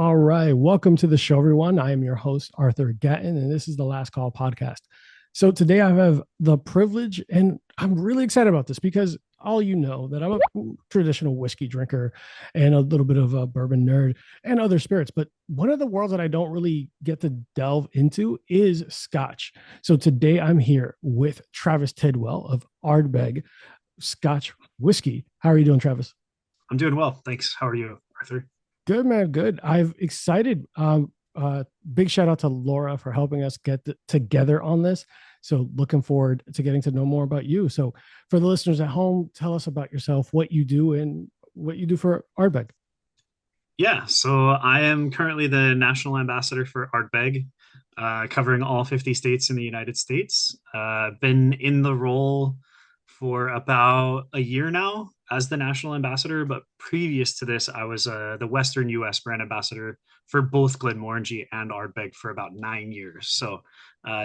All right. Welcome to the show, everyone. I am your host, Arthur Gatton, and this is the Last Call podcast. So today I have the privilege, and I'm really excited about this because all you know that I'm a traditional whiskey drinker and a little bit of a bourbon nerd and other spirits. But one of the worlds that I don't really get to delve into is Scotch. So today I'm here with Travis Tidwell of Ardbeg Scotch Whisky. How are you doing, Travis? I'm doing well. Thanks. How are you, Arthur? Good, man. Good. I've excited. Big shout out to Laura for helping us get together on this. So looking forward to getting to know more about you. So for the listeners at home, tell us about yourself, what you do and what you do for Ardbeg. Yeah, so I am currently the national ambassador for Ardbeg, covering all 50 states in the United States. Been in the role for about a year now as the national ambassador, but previous to this, I was the Western US brand ambassador for both Glenmorangie and Ardbeg for about 9 years. So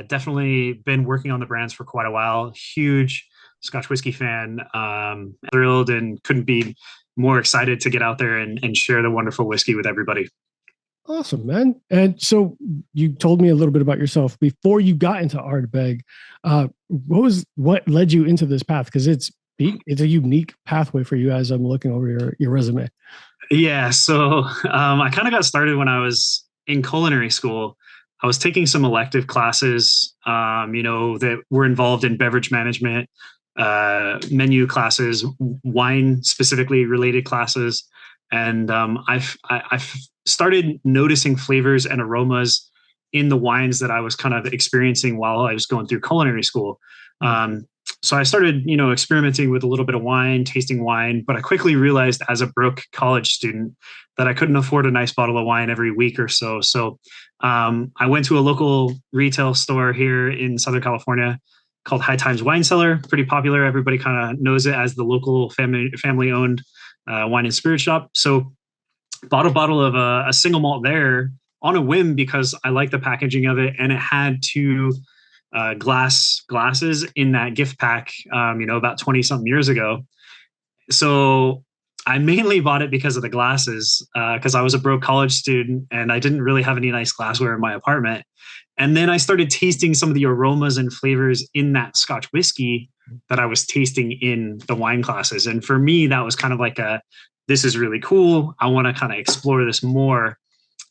definitely been working on the brands for quite a while. Huge Scotch whiskey fan. Thrilled and couldn't be more excited to get out there and share the wonderful whiskey with everybody. Awesome, man. And so you told me a little bit about yourself before you got into Ardbeg. What led you into this path? Because it's a unique pathway for you as I'm looking over your resume. Yeah, so I kind of got started when I was in culinary school. I was taking some elective classes, that were involved in beverage management, menu classes, wine specifically related classes, and I've started noticing flavors and aromas in the wines that I was kind of experiencing while I was going through culinary school. So I started, experimenting with a little bit of wine, tasting wine, but I quickly realized as a broke college student that I couldn't afford a nice bottle of wine every week or so. So I went to a local retail store here in Southern California called High Times Wine Cellar. Pretty popular. Everybody kind of knows it as the local family owned wine and spirit shop. So bought a bottle of a single malt there on a whim because I liked the packaging of it, and it had two glasses in that gift pack, about 20 something years ago. So I mainly bought it because of the glasses, because I was a broke college student and I didn't really have any nice glassware in my apartment. And then I started tasting some of the aromas and flavors in that Scotch whiskey that I was tasting in the wine classes. And for me, that was kind of like this is really cool. I want to kind of explore this more.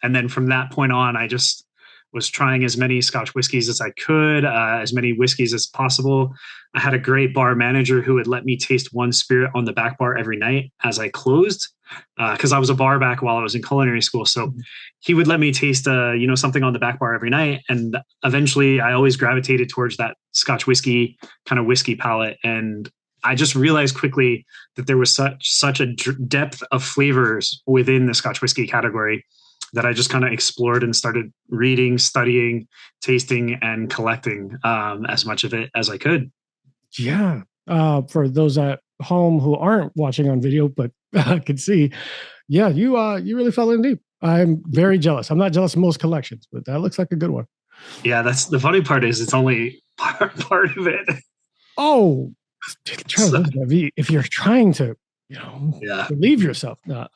And then from that point on, I just was trying as many Scotch whiskeys as I could, as many whiskeys as possible. I had a great bar manager who would let me taste one spirit on the back bar every night as I closed, because I was a bar back while I was in culinary school. So he would let me taste, something on the back bar every night. And eventually I always gravitated towards that Scotch whiskey kind of whiskey palette. And I just realized quickly that there was such a depth of flavors within the Scotch whiskey category that I just kind of explored and started reading, studying, tasting, and collecting as much of it as I could. Yeah. For those at home who aren't watching on video, but can see, yeah, you really fell in deep. I'm very jealous. I'm not jealous of most collections, but that looks like a good one. Yeah, that's the funny part is it's only part of it. Oh, so, if you're trying to, believe yourself, but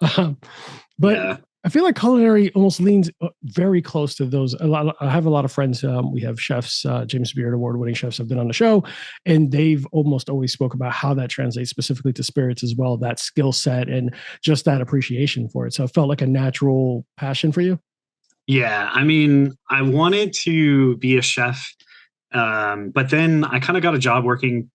yeah. I feel like culinary almost leans very close to those. I have a lot of friends. We have chefs, James Beard award-winning chefs have been on the show, and they've almost always spoke about how that translates specifically to spirits as well, that skill set and just that appreciation for it. So it felt like a natural passion for you. Yeah. I mean, I wanted to be a chef, but then I kind of got a job working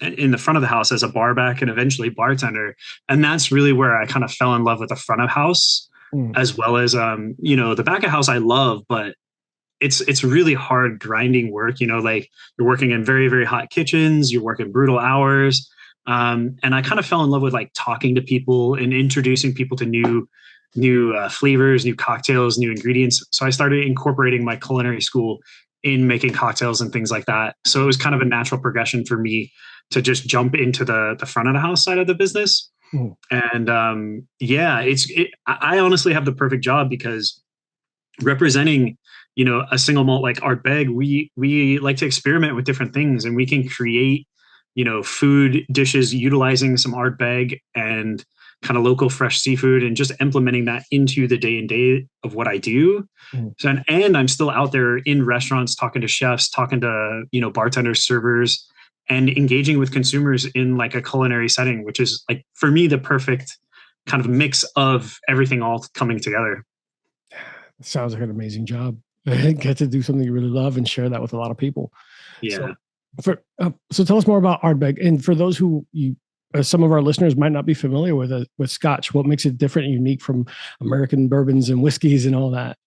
in the front of the house as a barback and eventually bartender. And that's really where I kind of fell in love with the front of house. As well as the back of house I love, but it's really hard grinding work. Like you're working in very, very hot kitchens, you're working brutal hours. And I kind of fell in love with like talking to people and introducing people to new flavors, new cocktails, new ingredients. So I started incorporating my culinary school in making cocktails and things like that. So it was kind of a natural progression for me to just jump into the front of the house side of the business. And I honestly have the perfect job because representing, a single malt like Ardbeg, we like to experiment with different things, and we can create, food dishes utilizing some Ardbeg and kind of local fresh seafood and just implementing that into the day and day of what I do. Mm. So, and I'm still out there in restaurants talking to chefs, talking to, bartenders, servers, and engaging with consumers in like a culinary setting, which is like for me the perfect kind of mix of everything all coming together. Sounds like an amazing job. Get to do something you really love and share that with a lot of people. Yeah. So tell us more about Ardbeg. And for those who some of our listeners might not be familiar with Scotch, what makes it different and unique from American bourbons and whiskeys and all that?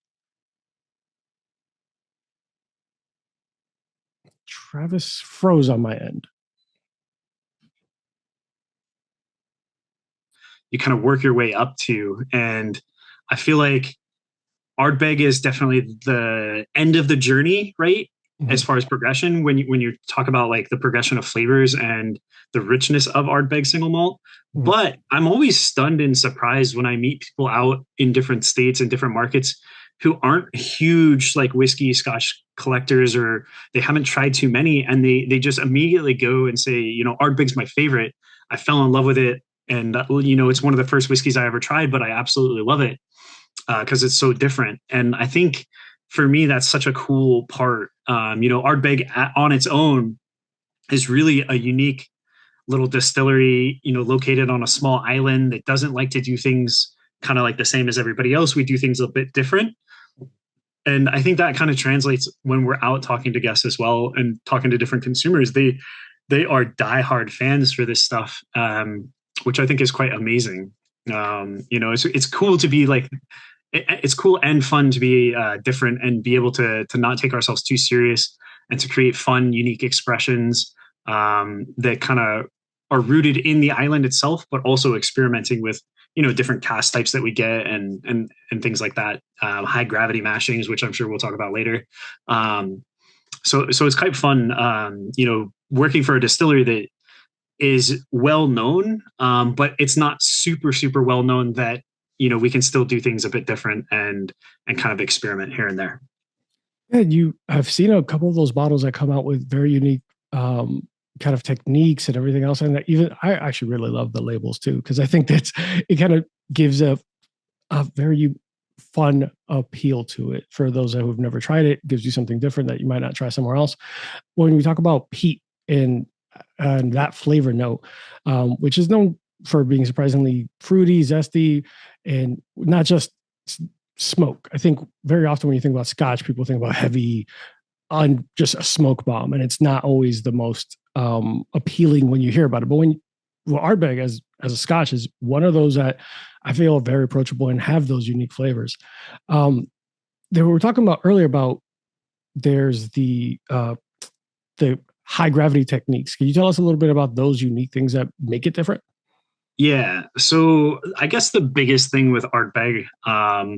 Travis froze on my end. You kind of work your way up to, and I feel like Ardbeg is definitely the end of the journey, right? Mm-hmm. As far as progression, when you talk about like the progression of flavors and the richness of Ardbeg single malt. Mm-hmm. But I'm always stunned and surprised when I meet people out in different states and different markets who aren't huge like whiskey Scotch collectors, or they haven't tried too many, and they just immediately go and say, Ardbeg's my favorite. I fell in love with it, and it's one of the first whiskeys I ever tried, but I absolutely love it because it's so different. And I think for me, that's such a cool part. Ardbeg on its own is really a unique little distillery, located on a small island that doesn't like to do things kind of like the same as everybody else. We do things a bit different. And I think that kind of translates when we're out talking to guests as well and talking to different consumers. They are diehard fans for this stuff, which I think is quite amazing. It's cool to be like, it's cool and fun to be different and be able to not take ourselves too serious and to create fun, unique expressions that kind of are rooted in the island itself, but also experimenting with, different cast types that we get and things like that. High gravity mashings, which I'm sure we'll talk about later. So it's quite fun, working for a distillery that is well known, but it's not super, super well known that, we can still do things a bit different and kind of experiment here and there. Yeah, I've seen a couple of those bottles that come out with very unique kind of techniques and everything else. And I actually really love the labels too, because I think it kind of gives a very fun appeal to it for those who have never tried it. It gives you something different that you might not try somewhere else. When we talk about peat and that flavor note, which is known for being surprisingly fruity, zesty, and not just smoke. I think very often when you think about Scotch, people think about heavy on just a smoke bomb, and it's not always the most appealing when you hear about it. But Ardbeg as a Scotch is one of those that I feel very approachable and have those unique flavors. They were talking about earlier about there's the high gravity techniques. Can you tell us a little bit about those unique things that make it different? Yeah. So I guess the biggest thing with Ardbeg, I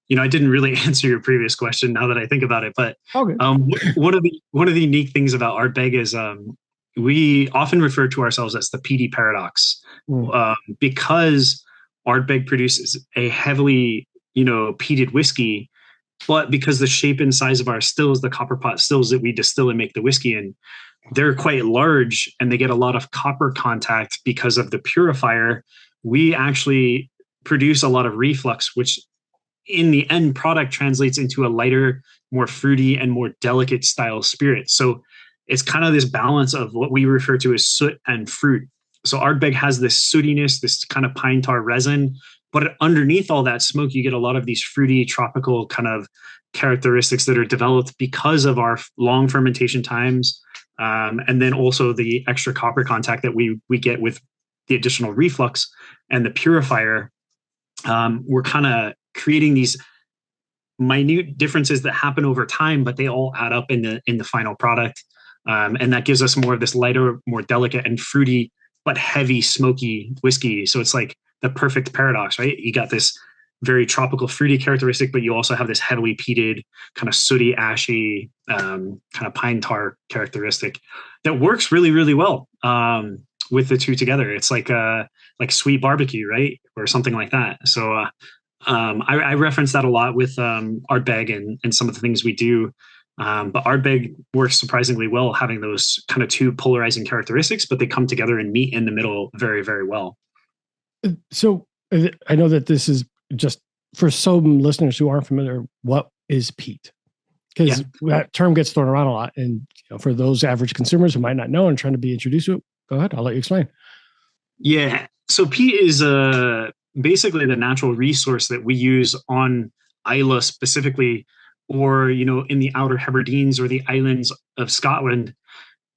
didn't really answer your previous question now that I think about it, but okay. One of the unique things about Ardbeg is we often refer to ourselves as the peaty paradox, because Ardbeg produces a heavily, peated whiskey, but because the shape and size of our stills, the copper pot stills that we distill and make the whiskey in, they're quite large and they get a lot of copper contact because of the purifier. We actually produce a lot of reflux, which in the end product translates into a lighter, more fruity and more delicate style spirit. So it's kind of this balance of what we refer to as soot and fruit. So Ardbeg has this sootiness, this kind of pine tar resin, but underneath all that smoke, you get a lot of these fruity, tropical kind of characteristics that are developed because of our long fermentation times. And then also the extra copper contact that we get with the additional reflux and the purifier. We're kind of creating these minute differences that happen over time, but they all add up in the final product. And that gives us more of this lighter, more delicate and fruity, but heavy, smoky whiskey. So it's like the perfect paradox, right? You got this very tropical, fruity characteristic, but you also have this heavily peated, kind of sooty, ashy, kind of pine tar characteristic that works really, really well with the two together. It's like sweet barbecue, right? Or something like that. So I reference that a lot with Ardbeg and some of the things we do. But Ardbeg works surprisingly well, having those kind of two polarizing characteristics, but they come together and meet in the middle very, very well. So I know that this is just for some listeners who aren't familiar. What is peat? Yeah. Because that term gets thrown around a lot, and for those average consumers who might not know and trying to be introduced to it, go ahead. I'll let you explain. Yeah. So peat is basically the natural resource that we use on Islay specifically, or in the Outer Hebrides or the islands of Scotland.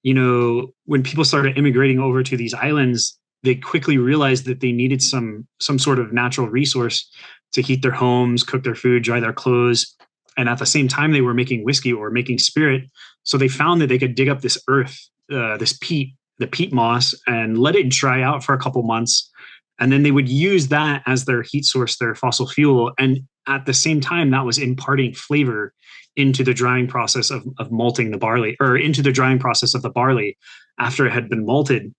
When people started immigrating over to these islands, they quickly realized that they needed some sort of natural resource to heat their homes, cook their food, dry their clothes. And at the same time, they were making whiskey or making spirit. So they found that they could dig up this earth, this peat, the peat moss, and let it dry out for a couple months. And then they would use that as their heat source, their fossil fuel. And at the same time, that was imparting flavor into the drying process of malting the barley, or into the drying process of the barley after it had been malted.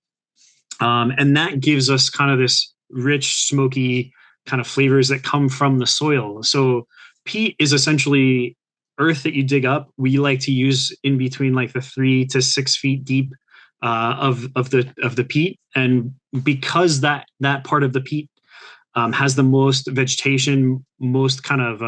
And that gives us kind of this rich, smoky kind of flavors that come from the soil. So peat is essentially earth that you dig up. We like to use in between like the 3 to 6 feet deep of the peat, and because that part of the peat has the most vegetation, most kind of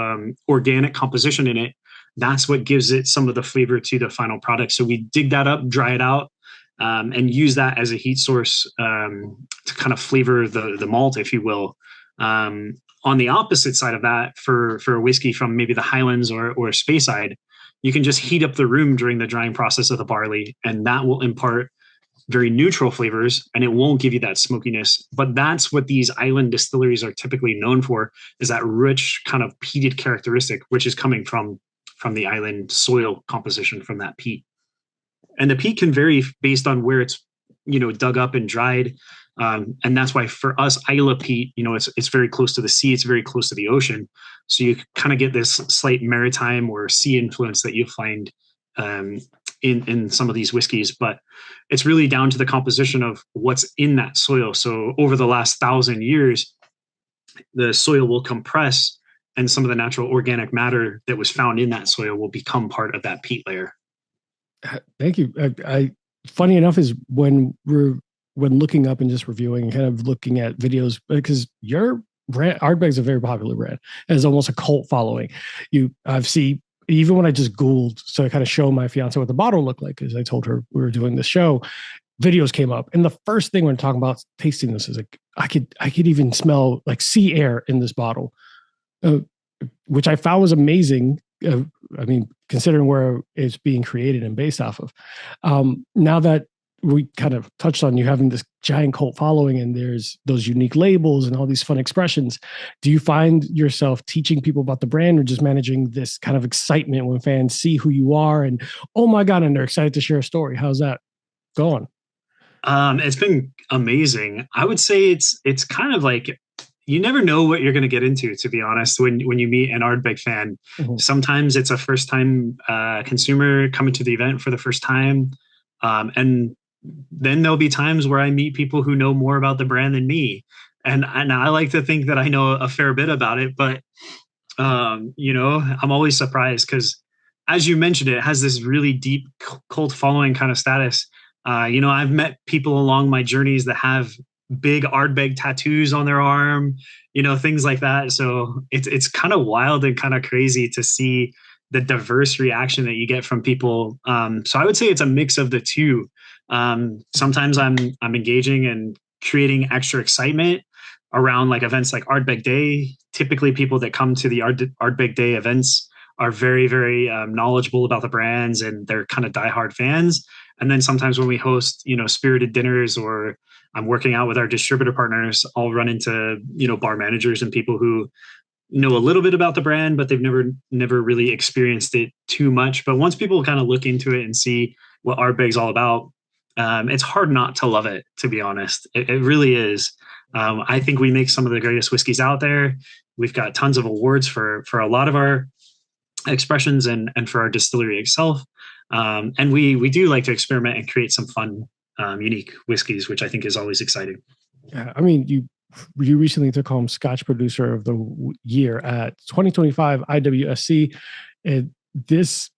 organic composition in it, that's what gives it some of the flavor to the final product. So we dig that up, dry it out, and use that as a heat source to kind of flavor the malt, if you will. On the opposite side of that, for a whiskey from maybe the Highlands or Speyside, you can just heat up the room during the drying process of the barley, and that will impart very neutral flavors, and it won't give you that smokiness. But that's what these island distilleries are typically known for, is that rich kind of peated characteristic, which is coming from the island soil composition from that peat. And the peat can vary based on where it's dug up and dried. And that's why for us, Islay peat, it's very close to the sea, it's very close to the ocean. So you kind of get this slight maritime or sea influence that you find in some of these whiskeys. But it's really down to the composition of what's in that soil. So over the last 1,000 years, the soil will compress, and some of the natural organic matter that was found in that soil will become part of that peat layer. Thank you. Funny enough is when looking up and just reviewing and kind of looking at videos, because your brand, Ardbeg, is a very popular brand. It has almost a cult following. I've seen, even when I just Googled, so I kind of show my fiance what the bottle looked like, because I told her we were doing this show, videos came up. And the first thing when talking about tasting this is like, I could even smell like sea air in this bottle, which I found was amazing. I mean, considering where it's being created and based off of. Now that we kind of touched on you having this giant cult following, and there's those unique labels and all these fun expressions, do you find yourself teaching people about the brand, or just managing this kind of excitement when fans see who you are and, oh my God, and they're excited to share a story? How's that going? It's been amazing. I would say it's kind of like, you never know what you're going to get into, to be honest, when you meet an Ardbeg fan. Mm-hmm. Sometimes it's a first time consumer coming to the event for the first time. And then there'll be times where I meet people who know more about the brand than me. And I like to think that I know a fair bit about it, but I'm always surprised because, as you mentioned, it has this really deep cult following kind of status. I've met people along my journeys that have big Ardbeg tattoos on their arm, things like that. So it's kind of wild and kind of crazy to see the diverse reaction that you get from people. So I would say it's a mix of the two. Sometimes I'm engaging and creating extra excitement around like events like Ardbeg Day. Typically people that come to the Ardbeg Day events are very, very knowledgeable about the brands, and they're kind of diehard fans. And then sometimes when we host, spirited dinners, or I'm working out with our distributor partners, I'll run into, bar managers and people who know a little bit about the brand, but they've never really experienced it too much. But once people kind of look into it and see what Ardbeg's all about, it's hard not to love it, to be honest. It really is. I think we make some of the greatest whiskeys out there. We've got tons of awards for a lot of our expressions and for our distillery itself. And we do like to experiment and create some fun, unique whiskeys, which I think is always exciting. Yeah, I mean, you recently took home Scotch Producer of the Year at 2025 IWSC. And this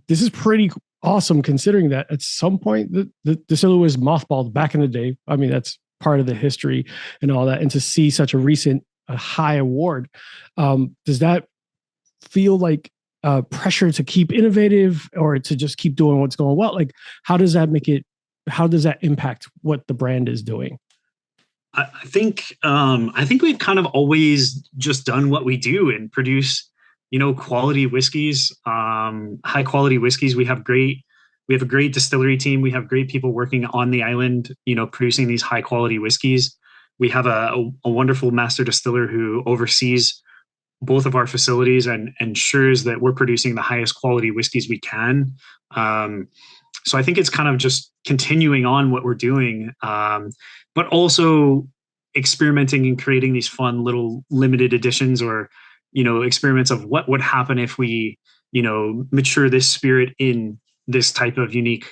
is pretty awesome, considering that at some point the distillery was mothballed back in the day. I mean, that's part of the history and all that, and to see such a recent high award, does that feel like pressure to keep innovative or to just keep doing what's going well? Like, how does that make it? How does that impact what the brand is doing? I think we've kind of always just done what we do and produce, quality whiskeys, high quality whiskeys. We have a great distillery team. We have great people working on the island, producing these high quality whiskeys. We have a wonderful master distiller who oversees both of our facilities and ensures that we're producing the highest quality whiskeys we can. So I think it's kind of just continuing on what we're doing, but also experimenting and creating these fun little limited editions or, experiments of what would happen if we, mature this spirit in this type of unique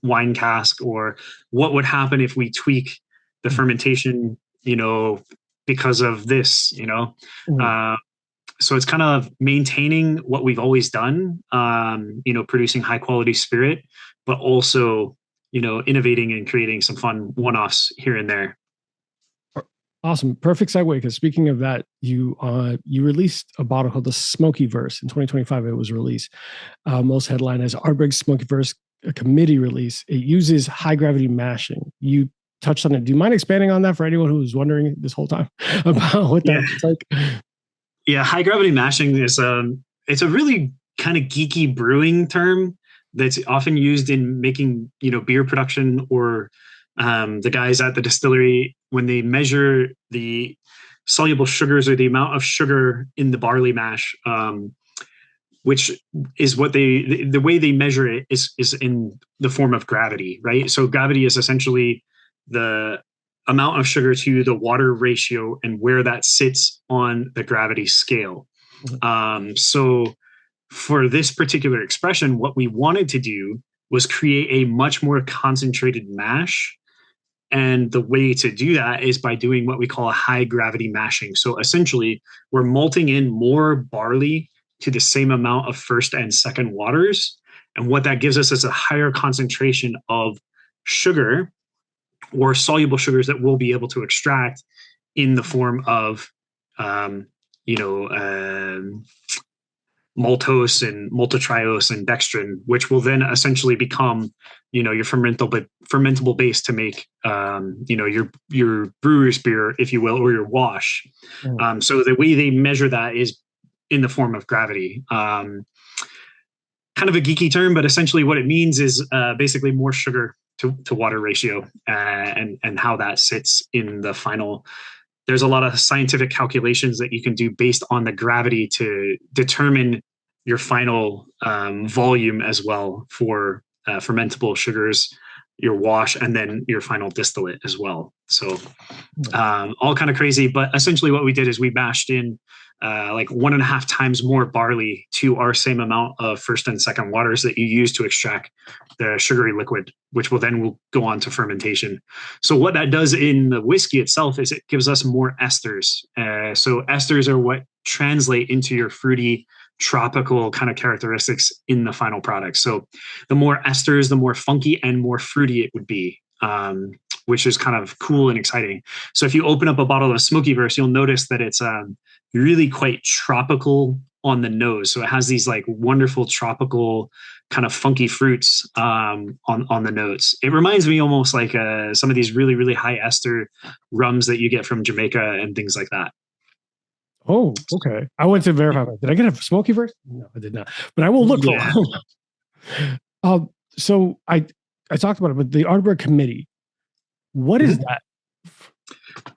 wine cask, or what would happen if we tweak the fermentation, because of this, Mm-hmm. So it's kind of maintaining what we've always done, producing high quality spirit, but also, innovating and creating some fun one-offs here and there. Awesome. Perfect segue. Because speaking of that, you released a bottle called the Smoky Verse in 2025. It was released. Most headline as Ardbeg Smoky Verse, a committee release. It uses high gravity mashing. You touched on it. Do you mind expanding on that for anyone who was wondering this whole time about what that's like? Yeah, high gravity mashing is it's a really kind of geeky brewing term that's often used in making, beer production, or the guys at the distillery, when they measure the soluble sugars or the amount of sugar in the barley mash, which is what the way they measure it is in the form of gravity, right? So gravity is essentially the amount of sugar to the water ratio and where that sits on the gravity scale. Mm-hmm. So for this particular expression, what we wanted to do was create a much more concentrated mash. And the way to do that is by doing what we call a high gravity mashing. So essentially, we're malting in more barley to the same amount of first and second waters. And what that gives us is a higher concentration of sugar, or soluble sugars, that we'll be able to extract in the form of, maltose and maltotriose and dextrin, which will then essentially become, your fermentable base to make, your brewer's beer, if you will, or your wash. Mm-hmm. So the way they measure that is in the form of gravity. Kind of a geeky term, but essentially what it means is basically more sugar to water ratio, and how that sits in the final. There's a lot of scientific calculations that you can do based on the gravity to determine your final volume as well for fermentable sugars, your wash, and then your final distillate as well. So all kind of crazy, but essentially what we did is we mashed in like 1.5 times more barley to our same amount of first and second waters that you use to extract the sugary liquid, which will go on to fermentation. So what that does in the whiskey itself is it gives us more esters. So esters are what translate into your fruity, tropical kind of characteristics in the final product. So the more esters, the more funky and more fruity it would be, which is kind of cool and exciting. So if you open up a bottle of Smoky Verse, you'll notice that it's really quite tropical on the nose. So it has these like wonderful tropical kind of funky fruits on the notes. It reminds me almost like some of these really, really high ester rums that you get from Jamaica and things like that. Oh, okay. I went to verify. Did I get a Smoky Verse? No, I did not. But I will look for one. So I talked about it, but the Ardbeg Committee, what is that?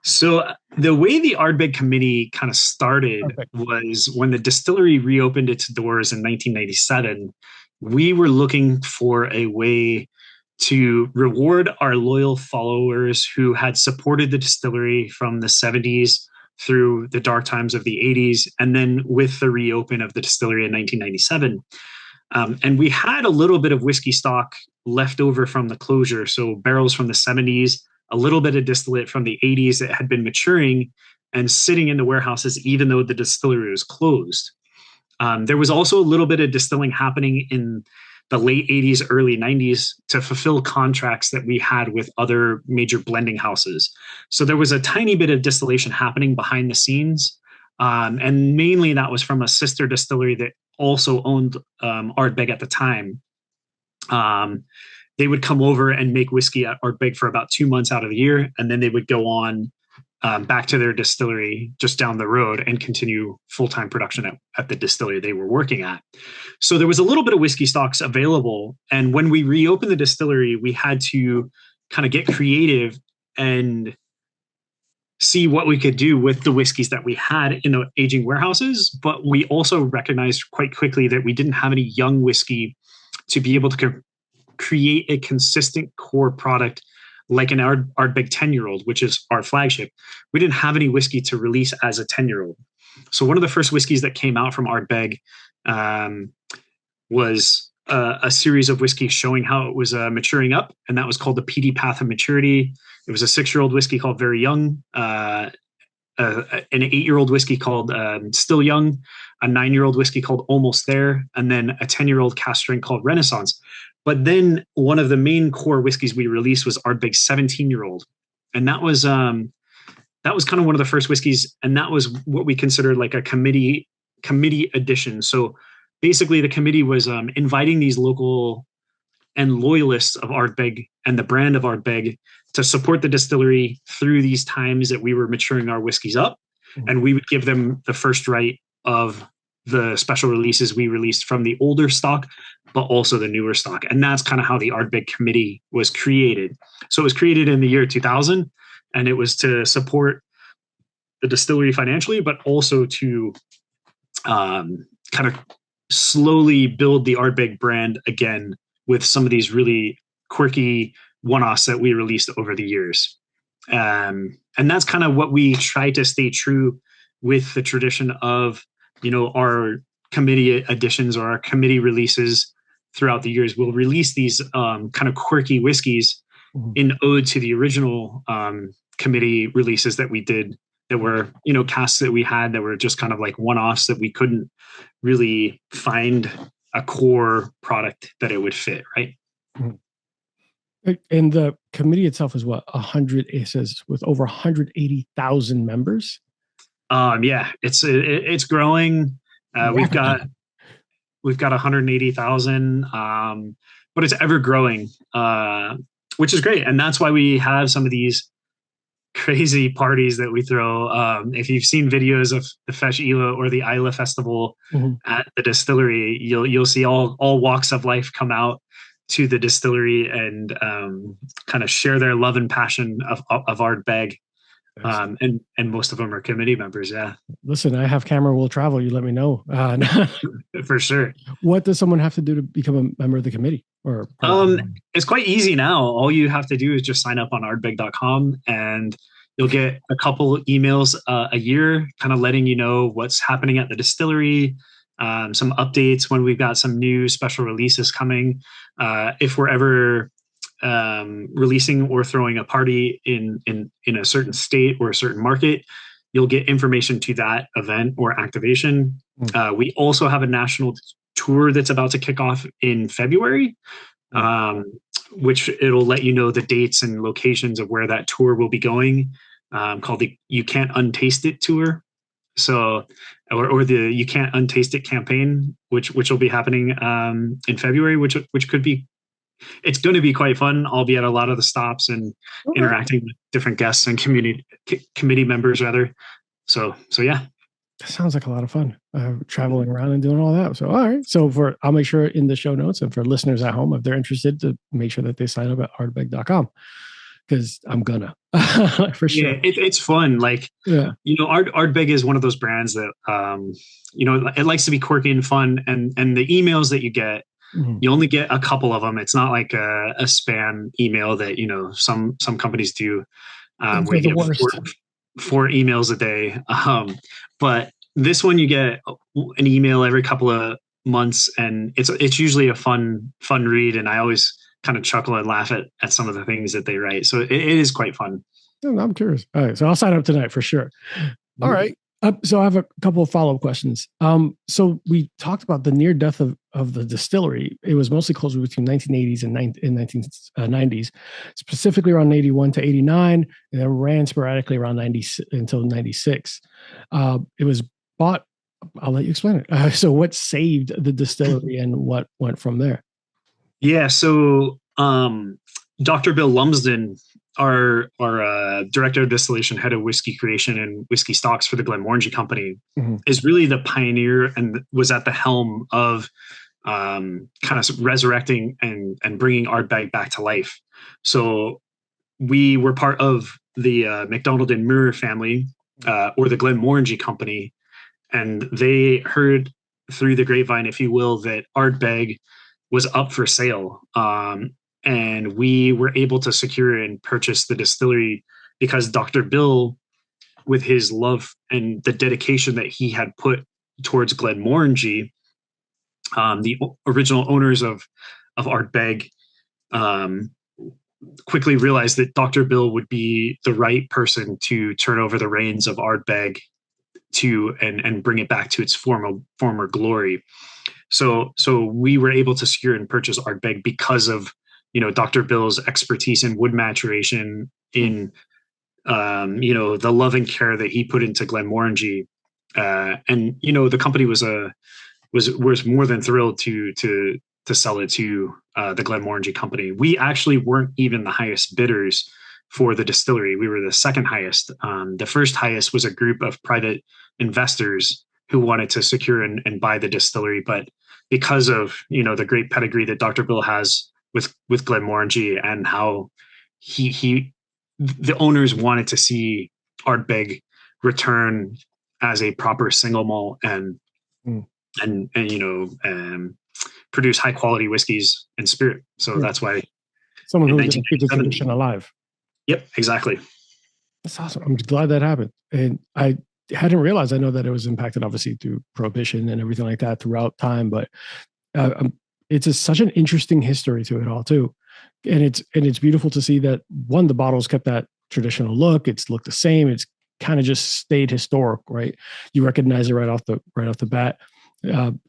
So the way the Ardbeg Committee kind of started was when the distillery reopened its doors in 1997. We were looking for a way to reward our loyal followers who had supported the distillery from the 70s through the dark times of the 80s, and then with the reopen of the distillery in 1997. And we had a little bit of whiskey stock left over from the closure. So barrels from the 70s, a little bit of distillate from the 80s that had been maturing and sitting in the warehouses, even though the distillery was closed. There was also a little bit of distilling happening in the late 80s, early 90s to fulfill contracts that we had with other major blending houses. So there was a tiny bit of distillation happening behind the scenes. And mainly that was from a sister distillery that also owned Ardbeg at the time. They would come over and make whiskey at Ardbeg for about 2 months out of the year, and then they would go on back to their distillery just down the road and continue full-time production at the distillery they were working at. So there was a little bit of whiskey stocks available. And when we reopened the distillery, we had to kind of get creative and see what we could do with the whiskeys that we had in the aging warehouses. But we also recognized quite quickly that we didn't have any young whiskey to be able to create a consistent core product like an Ardbeg 10-year-old, which is our flagship. We didn't have any whiskey to release as a 10-year-old. So one of the first whiskeys that came out from Ardbeg was a series of whiskeys showing how it was maturing up, and that was called the Peated Path of Maturity. It was a 6-year-old whiskey called Very Young, an 8-year-old whiskey called Still Young, a 9-year-old whiskey called Almost There, and then a 10-year-old cask strength called Renaissance. But then one of the main core whiskeys we released was Ardbeg's 17-year-old, and that was kind of one of the first whiskeys, and that was what we considered like a committee edition. So basically, the committee was inviting these local and loyalists of Ardbeg and the brand of Ardbeg to support the distillery through these times that we were maturing our whiskeys up, and we would give them the first right of the special releases we released from the older stock, but also the newer stock. And that's kind of how the Ardbeg Committee was created. So it was created in the year 2000, and it was to support the distillery financially, but also to kind of slowly build the Ardbeg brand again with some of these really quirky one-offs that we released over the years. And that's kind of what we try to stay true with the tradition of, our committee editions or our committee releases throughout the years. We'll release these kind of quirky whiskeys in ode to the original committee releases that we did, that were, casks that we had that were just kind of like one-offs that we couldn't really find a core product that it would fit, right? And the committee itself is what, 100, it says, with over 180,000 members? Yeah, it's growing. We've got 180,000, but it's ever growing, which is great. And that's why we have some of these crazy parties that we throw. If you've seen videos of the Fesh Ila or the Islay Festival at the distillery, you'll see all walks of life come out to the distillery and kind of share their love and passion of Ardbeg. And most of them are committee members. Yeah. Listen, I have camera will travel. You let me know. For sure. What does someone have to do to become a member of the committee? Or it's quite easy now. All you have to do is just sign up on ardbeg.com, and you'll get a couple emails a year kind of letting you know what's happening at the distillery, some updates when we've got some new special releases coming. If we're ever releasing or throwing a party in a certain state or a certain market, you'll get information to that event or activation. We also have a national tour that's about to kick off in February, which it'll let you know the dates and locations of where that tour will be going, called the You Can't Untaste It tour. So, or the You Can't Untaste It campaign, which will be happening in February, which could be, it's going to be quite fun. I'll be at a lot of the stops and interacting with different guests and committee members rather. So yeah. That sounds like a lot of fun, traveling around and doing all that. So, all right. So I'll make sure in the show notes, and for listeners at home, if they're interested, to make sure that they sign up at ardbeg.com, because I'm gonna, for sure. Yeah, it's fun. Like, Ardbeg is one of those brands that, it likes to be quirky and fun. And the emails that you get, you only get a couple of them. It's not like a spam email that, some companies do, where you get four emails a day. But this one, you get an email every couple of months, and it's usually a fun read. And I always kind of chuckle and laugh at some of the things that they write. So it is quite fun. I'm curious. All right. So I'll sign up tonight for sure. All right. So I have a couple of follow-up questions. So we talked about the near death of the distillery. It was mostly closed between 1980s and 1990s, specifically around 81 to 89, and then ran sporadically around 90 until 96. It was bought. I'll let you explain it. So what saved the distillery and what went from there? Yeah, so Dr. Bill Lumsden, our director of distillation, head of whiskey creation and whiskey stocks for the Glenmorangie Company, is really the pioneer and was at the helm of kind of resurrecting and bringing Ardbeg back to life. So we were part of the MacDonald and Muir family, or the Glenmorangie Company, and they heard through the grapevine, if you will, that Ardbeg was up for sale. And we were able to secure and purchase the distillery because Dr. Bill, with his love and the dedication that he had put towards Glenmorangie, the original owners of Ardbeg, quickly realized that Dr. Bill would be the right person to turn over the reins of Ardbeg to and bring it back to its former glory. So we were able to secure and purchase Ardbeg because of Dr. Bill's expertise in wood maturation, in the love and care that he put into Glenmorangie, and the company was more than thrilled to sell it to the Glenmorangie Company. We actually weren't even the highest bidders for the distillery. We were the second highest. The first highest was a group of private investors who wanted to secure and buy the distillery, but because of the great pedigree that Dr. Bill has with Glenmorangie and how the owners wanted to see Ardbeg return as a proper single malt and produce high quality whiskeys and spirit. So that's why someone who was going to keep the tradition alive. Yep, exactly. That's awesome. I'm glad that happened. And I hadn't realized, I know that it was impacted obviously through prohibition and everything like that throughout time, but it's such an interesting history to it all too. And it's beautiful to see that one, the bottles kept that traditional look. It's looked the same. It's kind of just stayed historic, right? You recognize it right off the bat.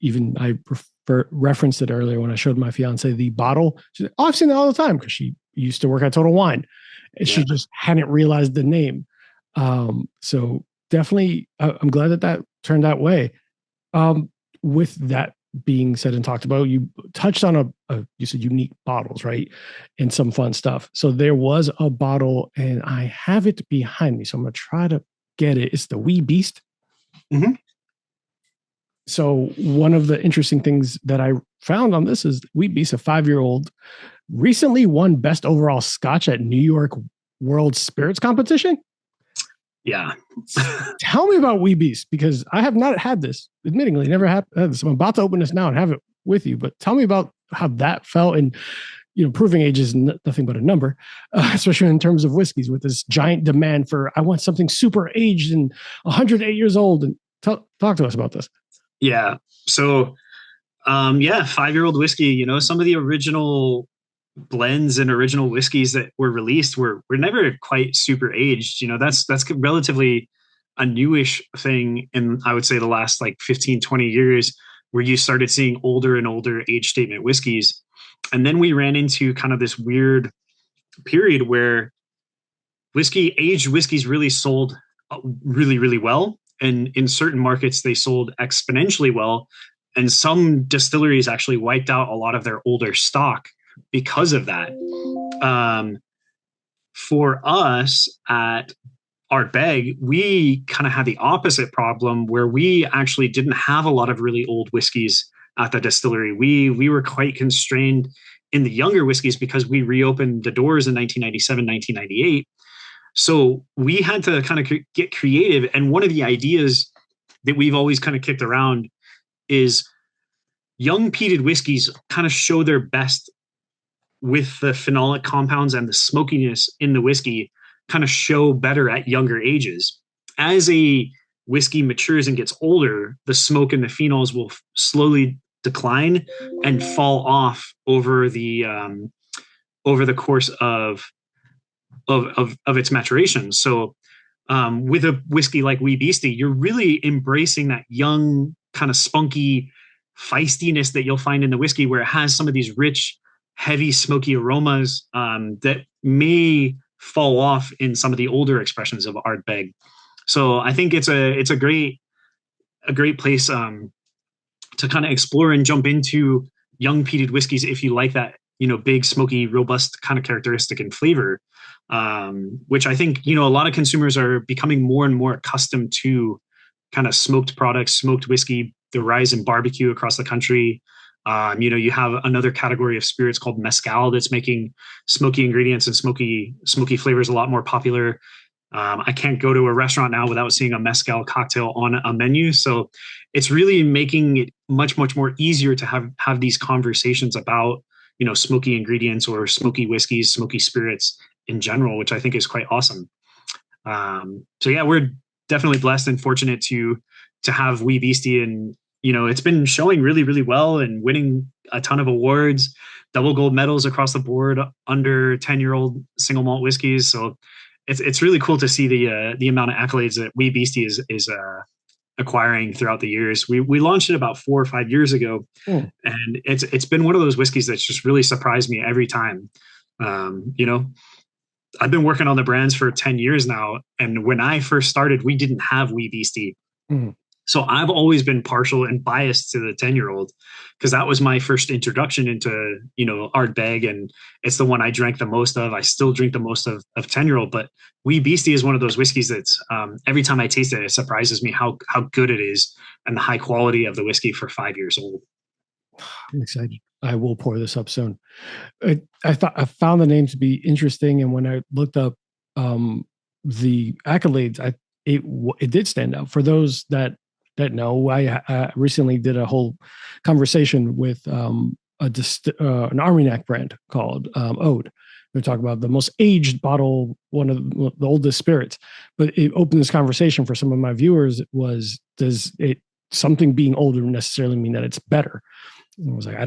Even I referenced it earlier when I showed my fiance the bottle. She's like, "Oh, I've seen it all the time," because she used to work at Total Wine. And she just hadn't realized the name. So definitely, I'm glad that turned that way. With that being said and talked about, you touched on you said unique bottles, right? And some fun stuff. So there was a bottle, and I have it behind me, so I'm going to try to get it. It's the Wee Beast. Mm-hmm. So one of the interesting things that I found on this is Wee Beast, a 5-year-old, recently won best overall Scotch at New York World Spirits Competition. Yeah. Tell me about Wee Beast, because I have not had this. Admittingly, never had this. I'm about to open this now and have it with you, but tell me about how that felt. And proving age is nothing but a number, especially in terms of whiskeys, with this giant demand for, I want something super aged and 108 years old. And talk to us about this. Yeah. So, 5-year-old whiskey, some of the original blends and original whiskeys that were released were never quite super aged. That's relatively a newish thing in, I would say, the last like 15, 20 years, where you started seeing older and older age statement whiskeys. And then we ran into kind of this weird period where aged whiskeys really sold really, really well. And in certain markets, they sold exponentially well. And some distilleries actually wiped out a lot of their older stock because of that. For us at Ardbeg, we kind of had the opposite problem, where we actually didn't have a lot of really old whiskeys at the distillery. We were quite constrained in the younger whiskeys because we reopened the doors in 1997, 1998. So we had to kind of get creative. And one of the ideas that we've always kind of kicked around is young peated whiskeys kind of show their best with the phenolic compounds, and the smokiness in the whiskey kind of show better at younger ages. As a whiskey matures and gets older, the smoke and the phenols will slowly decline and fall off over the course of its maturation. So with a whiskey like Wee Beastie, you're really embracing that young, kind of spunky feistiness that you'll find in the whiskey, where it has some of these rich, heavy, smoky aromas that may fall off in some of the older expressions of Ardbeg. So I think it's a great place to kind of explore and jump into young peated whiskeys if you like that, big, smoky, robust kind of characteristic and flavor, which I think, a lot of consumers are becoming more and more accustomed to kind of smoked products, smoked whiskey, the rise in barbecue across the country. You have another category of spirits called mezcal that's making smoky ingredients and smoky flavors a lot more popular. I can't go to a restaurant now without seeing a mezcal cocktail on a menu. So it's really making it much, much more easier to have these conversations about, smoky ingredients or smoky whiskeys, smoky spirits in general, which I think is quite awesome. So yeah, we're definitely blessed and fortunate to have Wee Beastie, and it's been showing really, really well and winning a ton of awards, double gold medals across the board under 10-year-old single malt whiskeys. So it's really cool to see the amount of accolades that Wee Beastie is acquiring throughout the years. We launched it about 4 or 5 years ago, and it's been one of those whiskeys that's just really surprised me every time. I've been working on the brands for 10 years now, and when I first started, we didn't have Wee Beastie. So I've always been partial and biased to the 10-year-old because that was my first introduction into, Ardbeg, and it's the one I drank the most of. I still drink the most of 10-year-old, but Wee Beastie is one of those whiskeys that's every time I taste it, it surprises me how good it is and the high quality of the whiskey for 5 years old. I'm excited. I will pour this up soon. I found the name to be interesting, and when I looked up the accolades, it did stand out. For those that know, I recently did a whole conversation with an Armagnac brand called Ode. They're talking about the most aged bottle, one of the oldest spirits. But it opened this conversation for some of my viewers was, does something being older necessarily mean that it's better? And I was like,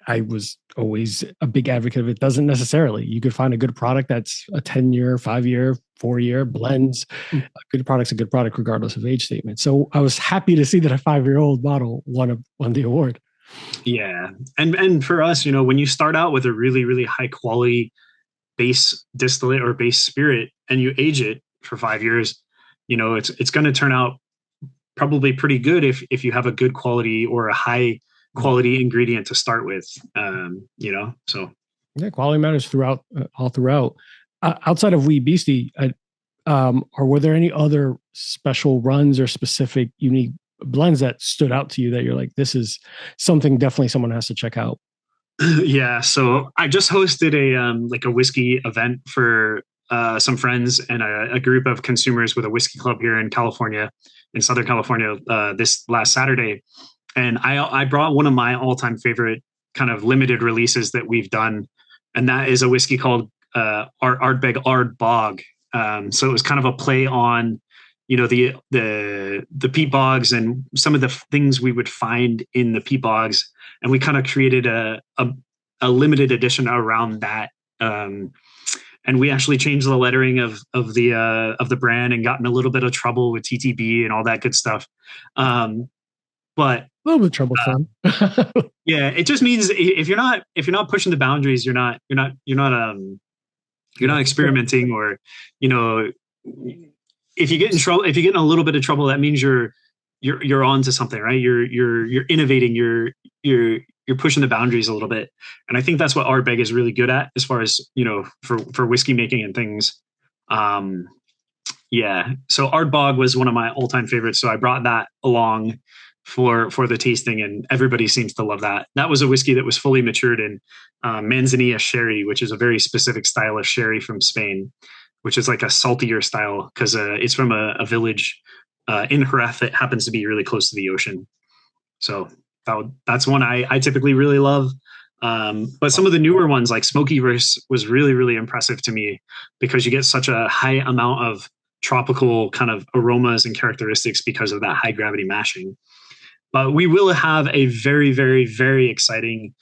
I was always a big advocate of it. Doesn't necessarily. You could find a good product that's a 10-year, 5-year, 4-year blends. A good product's a good product regardless of age statement. So I was happy to see that a 5-year-old bottle won the award. Yeah. And for us, when you start out with a really, really high quality base distillate or base spirit and you age it for 5 years, it's going to turn out probably pretty good if you have a good quality or a high quality ingredient to start with, so. Yeah, quality matters all throughout. Outside of Wee Beastie, or were there any other special runs or specific unique blends that stood out to you that you're like, this is something definitely someone has to check out? Yeah. So I just hosted a whiskey event for some friends and a group of consumers with a whiskey club here in California, in Southern California, this last Saturday. And I brought one of my all-time favorite kind of limited releases that we've done, and that is a whiskey called Ardbeg Ardbog. So it was kind of a play on, the peat bogs and some of the things we would find in the peat bogs, and we kind of created a limited edition around that. And we actually changed the lettering of the brand and got in a little bit of trouble with TTB and all that good stuff. But a little bit troublesome. Yeah, it just means if you're not pushing the boundaries, you're not experimenting, or if you get in trouble, if you get in a little bit of trouble, that means you're on to something, right? You're innovating, you're pushing the boundaries a little bit, and I think that's what Ardbeg is really good at as far as for whiskey making and things. Yeah, so Ardbog was one of my all-time favorites, so I brought that along for the tasting, and everybody seems to love that. That was a whiskey that was fully matured in Manzanilla sherry, which is a very specific style of sherry from Spain, which is like a saltier style because it's from a village in Jerez that happens to be really close to the ocean. So that's one I typically really love. But some of the newer ones like Smoky was really, really impressive to me because you get such a high amount of tropical kind of aromas and characteristics because of that high gravity mashing. But we will have a very, very, very exciting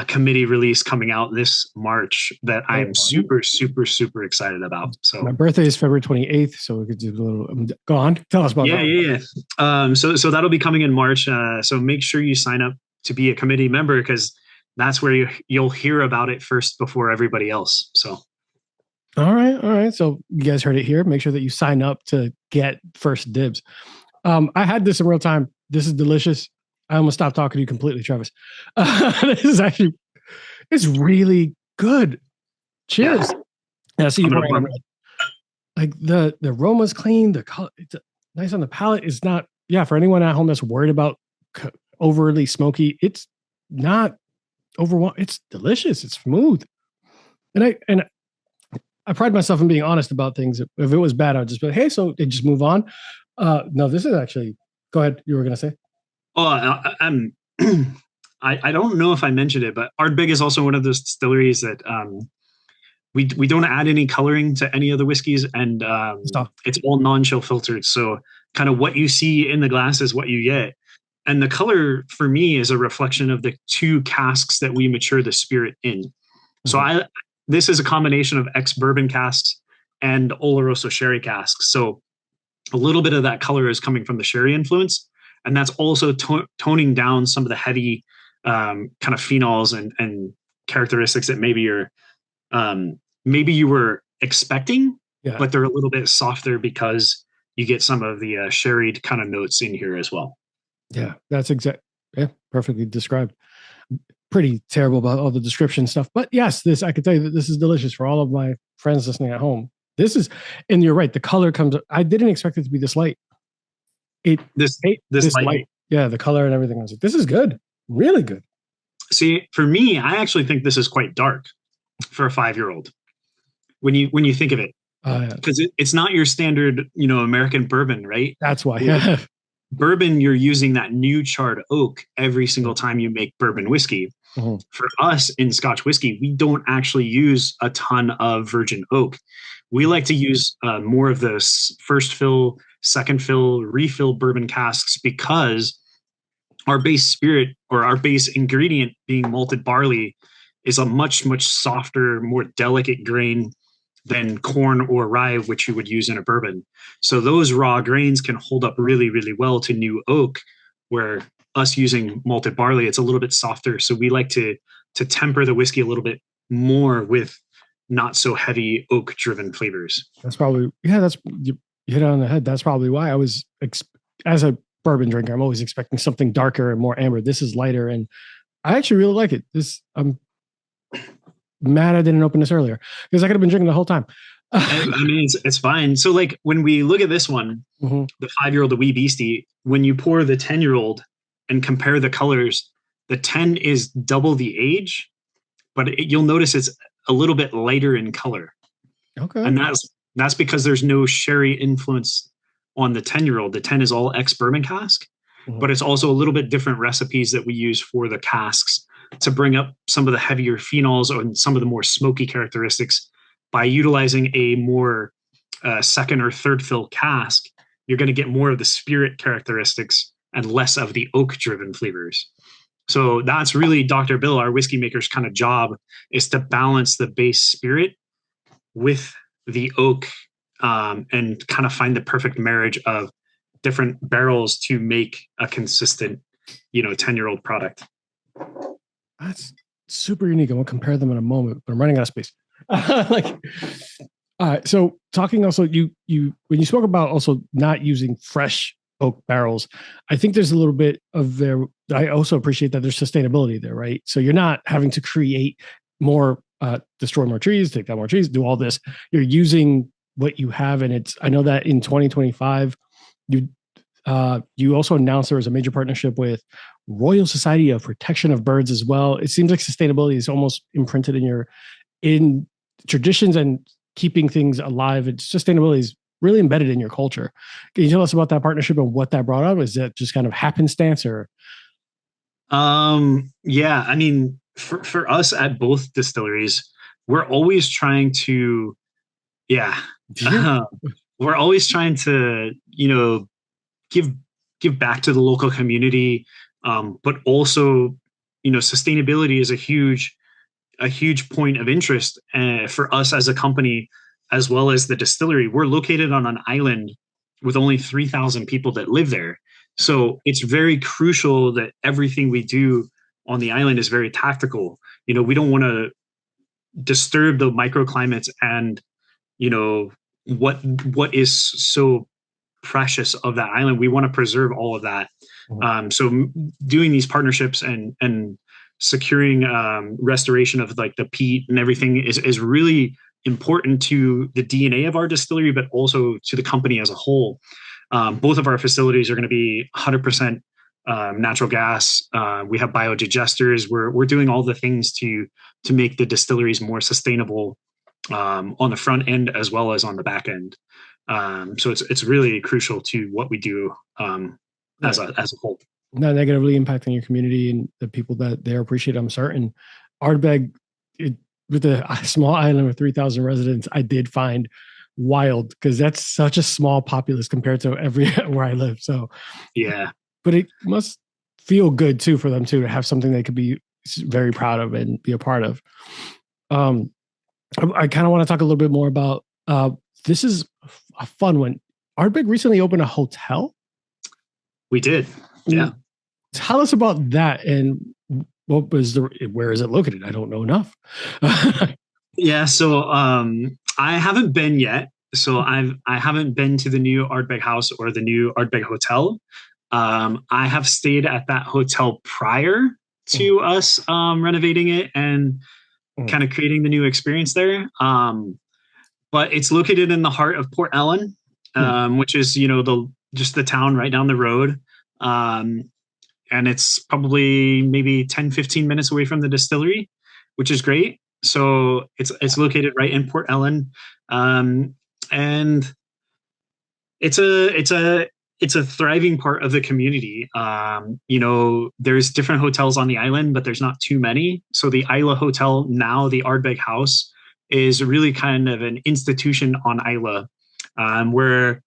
committee release coming out this March that I am Oh, super, super, super excited about. my So birthday is February 28th, so we could do a little. Go on, tell us about yeah, that. yeah, yeah. So that'll be coming in March. So make sure you sign up to be a committee member because that's where you'll hear about it first before everybody else. So All right, all right. So you guys heard it here. Make sure that you sign up to get first dibs. I had this in real time. This is delicious. I almost stopped talking to you completely, Travis. This is actually, it's really good. Cheers. yeah, Yeah, I see you I'm gonna pouring it on pour. red. Like the aroma's clean. The color, it's nice on the palate. It's not, yeah, for anyone at home that's worried about overly smoky, it's not overwhelming. It's delicious. It's smooth. And I pride myself in being honest about things. If it was bad, I'd just be like, hey, so they just move on. No, this is actually, go ahead. You were going to say? Oh, I'm. I don't know if I mentioned it, but Ardbeg is also one of those distilleries that we don't add any coloring to any of the whiskeys, and Stop. it's all non-chill filtered. So kind of what you see in the glass is what you get. And the color for me is a reflection of the two casks that we mature the spirit in. So Mhm. this is a combination of ex-bourbon casks and Oloroso sherry casks. So a little bit of that color is coming from the sherry influence, and that's also toning down some of the heavy kind of phenols and characteristics that maybe you were expecting, Yeah. but they're a little bit softer because you get some of the sherried kind of notes in here as well. Yeah. That's exact. Yeah. Perfectly described. Pretty terrible about all the description stuff. But yes, this, I can tell you that this is delicious for all of my friends listening at home. This is, and you're right. The color comes, I didn't expect it to be this light. It, This this this light. light. Yeah. The color and everything. I was like, this is good. Really good. See, for me, I actually think this is quite dark for a 5-year-old when you think of it, Yeah. because it's not your standard American bourbon, right? That's why. With Yeah. bourbon, you're using that new charred oak every single time you make bourbon whiskey. Mhm. For us in Scotch whiskey, we don't actually use a ton of virgin oak. We like to use more of the first fill, second fill, refill bourbon casks because our base spirit or our base ingredient being malted barley is a much, much softer, more delicate grain than corn or rye, which you would use in a bourbon. So those raw grains can hold up really, really well to new oak, where us using malted barley, it's a little bit softer. So we like to temper the whiskey a little bit more with not so heavy oak driven flavors. That's probably, yeah, you hit it on the head. That's probably why I was, as a bourbon drinker, I'm always expecting something darker and more amber. This is lighter. And I actually really like it. I'm mad I didn't open this earlier because I could have been drinking the whole time. I mean, it's fine. So like when we look at this one, Mhm. the 5-year-old, the wee beastie, when you pour the 10-year-old and compare the colors, the 10 is double the age, but you'll notice it's a little bit lighter in color. Okay. And that's because there's no sherry influence on the 10-year-old. The 10 is all ex-bourbon cask, Mhm. but it's also a little bit different recipes that we use for the casks to bring up some of the heavier phenols and some of the more smoky characteristics. By utilizing a more second or third fill cask, you're going to get more of the spirit characteristics and less of the oak driven flavors. So that's really Dr. Bill, our whiskey maker's kind of job, is to balance the base spirit with the oak, and kind of find the perfect marriage of different barrels to make a consistent 10-year-old product. That's super unique. I'm going to compare them in a moment, but I'm running out of space. Like, all right. So talking also, you when you spoke about also not using fresh oak barrels, I think there's a little bit of there. I also appreciate that there's sustainability there, right? So you're not having to create more, destroy more trees, take down more trees, do all this. You're using what you have, and it's. I know that in 2025, you also announced there was a major partnership with Royal Society of Protection of Birds as well. It seems like sustainability is almost imprinted in traditions and keeping things alive. And sustainability is really embedded in your culture. Can you tell us about that partnership and what that brought up? Is that just kind of happenstance or? Yeah, I mean, for us at both distilleries, we're always trying to, yeah, we're always trying to, give back to the local community, but also, sustainability is a huge point of interest for us as a company, as well as the distillery. We're located on an island with only 3,000 people that live there. So it's very crucial that everything we do on the island is very tactical. We don't want to disturb the microclimates and, what is so precious of that island. We want to preserve all of that. So doing these partnerships and securing restoration of like the peat and everything is really important to the DNA of our distillery, but also to the company as a whole. Both of our facilities are going to be 100% natural gas. We have biodigesters. We're doing all the things to make the distilleries more sustainable on the front end as well as on the back end. So it's really crucial to what we do as a whole. Not negatively impacting your community and the people that they appreciate. I'm certain. Ardbeg, with a small island with 3,000 residents, I did find wild because that's such a small populace compared to where I live. So yeah, but it must feel good too for them too to have something they could be very proud of and be a part of. I kind of want to talk a little bit more about this is a fun one. Ardbeg recently opened a hotel. We did. Yeah. Tell us about that and where is it located? I don't know enough. Yeah. So I haven't been yet. So I haven't been to the new Ardbeg house or the new Ardbeg hotel. I have stayed at that hotel prior to us renovating it and kind of creating the new experience there. But it's located in the heart of Port Ellen, which is, just the town right down the road. And it's probably maybe 10, 15 minutes away from the distillery, which is great. So it's located right in Port Ellen. And it's a thriving part of the community. There's different hotels on the island, but there's not too many. So the Islay Hotel, now the Ardbeg House, is really kind of an institution on Islay, where,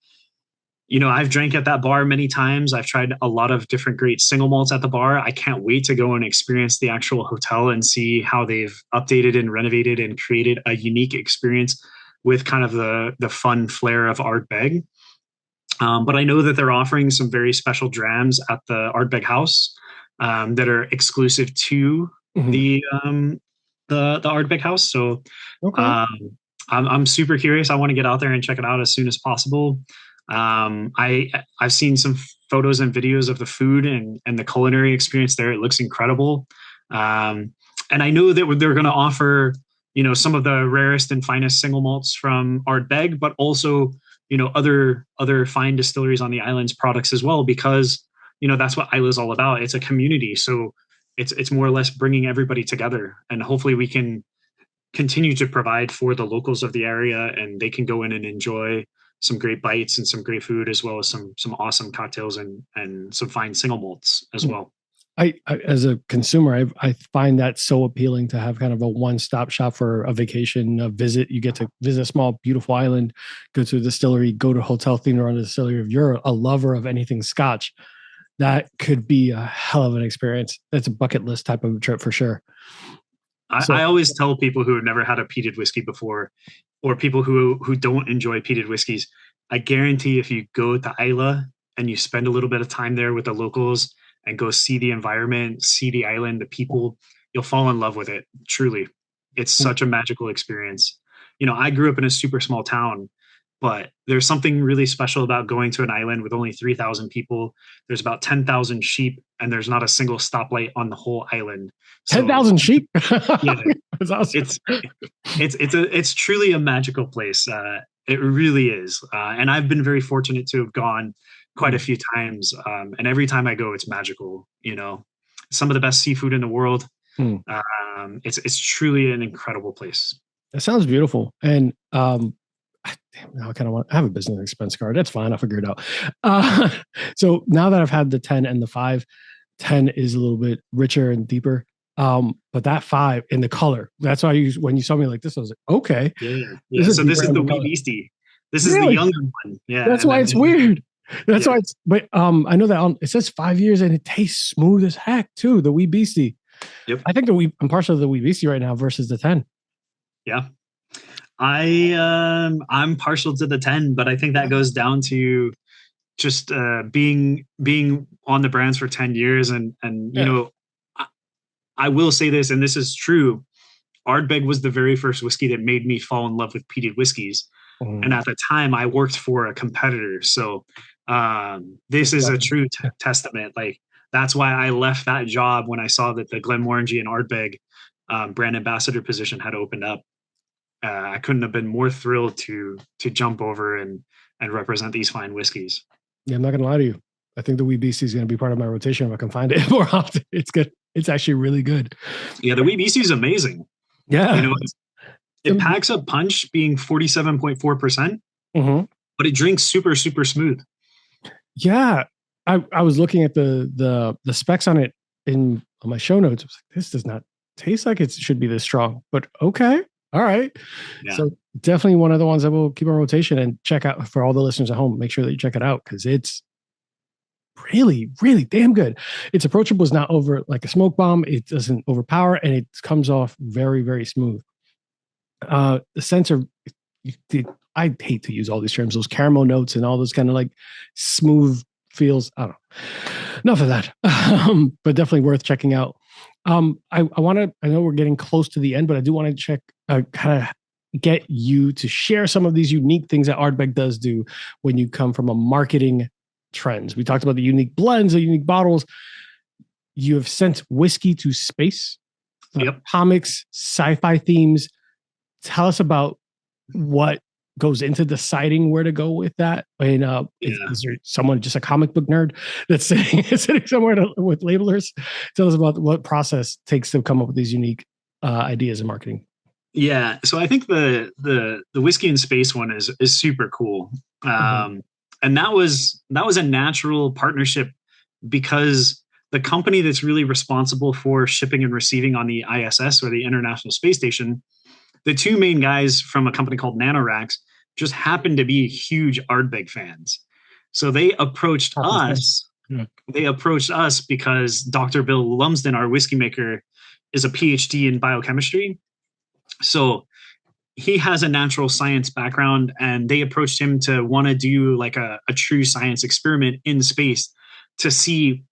I've drank at that bar many times. I've tried a lot of different great single malts at the bar. I can't wait to go and experience the actual hotel and see how they've updated and renovated and created a unique experience with kind of the fun flair of Ardbeg. But I know that they're offering some very special drams at the Ardbeg House that are exclusive to the Ardbeg House. So I'm super curious. I want to get out there and check it out as soon as possible. I've seen some photos and videos of the food and the culinary experience there. It looks incredible. And I know that they're going to offer, some of the rarest and finest single malts from Ardbeg, but also, other fine distilleries on the island's products as well, because, that's what Islay is all about. It's a community. So it's more or less bringing everybody together, and hopefully we can continue to provide for the locals of the area, and they can go in and enjoy some great bites and some great food, as well as some awesome cocktails and some fine single malts as well. I as a consumer, I find that so appealing to have kind of a one-stop shop for a vacation, a visit. You get to visit a small, beautiful island, go to a distillery, go to a hotel themed around the distillery. If you're a lover of anything Scotch, that could be a hell of an experience. That's a bucket list type of trip for sure. I always tell people who have never had a peated whiskey before, or people who don't enjoy peated whiskeys, I guarantee if you go to Islay and you spend a little bit of time there with the locals and go see the environment, see the island, the people, you'll fall in love with it. Truly. It's such a magical experience. I grew up in a super small town, but there's something really special about going to an island with only 3,000 people. There's about 10,000 sheep, and there's not a single stoplight on the whole island. 10,000 sheep? Yeah, that's awesome. It's truly a magical place. It really is. And I've been very fortunate to have gone quite a few times. And every time I go, it's magical. Some of the best seafood in the world. It's truly an incredible place. That sounds beautiful. And now I have a business expense card. That's fine. I'll figure it out. So now that I've had the 10 and the 5, 10 is a little bit richer and deeper. But that 5 in the color, that's why when you saw me like this, I was like, okay. Yeah. So this is the Beastie. This is the younger one. Yeah. That's why it's weird. That's why it's, but I know that it says 5 years and it tastes smooth as heck too. The wee Beastie. Yep. I think I'm partial to the wee Beastie right now versus the 10. Yeah. I'm partial to the 10, but I think that goes down to just being on the brands for 10 years and Yeah. I, I will say this, and this is true. Ardbeg was the very first whiskey that made me fall in love with peated whiskeys. And at the time, I worked for a competitor. So this is a true testament. Like, that's why I left that job when I saw that the Glenmorangie and Ardbeg brand ambassador position had opened up. I couldn't have been more thrilled to jump over and represent these fine whiskeys. Yeah, I'm not gonna lie to you. I think the wee Beastie is gonna be part of my rotation if I can find it more often. It's good. It's actually really good. Yeah, the wee Beastie is amazing. Yeah, you know, it packs a punch, being 47.4%, but it drinks super super smooth. Yeah, I was looking at the specs on it on my show notes. I was like, this does not taste like it should be this strong, but okay. All right. Yeah. So definitely one of the ones that we'll keep on rotation and check out for all the listeners at home. Make sure that you check it out because it's really, really damn good. It's approachable. It's not over like a smoke bomb. It doesn't overpower and it comes off very, very smooth. The scents are, I hate to use all these terms, those caramel notes and all those kind of like smooth feels. I don't know. Enough of that. But definitely worth checking out. I know we're getting close to the end, but I do want to check, kind of get you to share some of these unique things that Ardbeg does do when you come from a marketing trends. We talked about the unique blends, the unique bottles. You have sent whiskey to space, comics, sci-fi themes. Tell us about what goes into deciding where to go with that. And is there someone, just a comic book nerd that's sitting somewhere with labelers? Tell us about what process takes to come up with these unique ideas in marketing. Yeah, so I think the whiskey in space one is super cool, and that was a natural partnership because the company that's really responsible for shipping and receiving on the ISS, or the International Space Station, the two main guys from a company called Nanoracks just happened to be huge Ardbeg fans. So they approached us. Yeah. They approached us because Dr. Bill Lumsden, our whiskey maker, is a PhD in biochemistry. So he has a natural science background, and they approached him to want to do like a true science experiment in space to see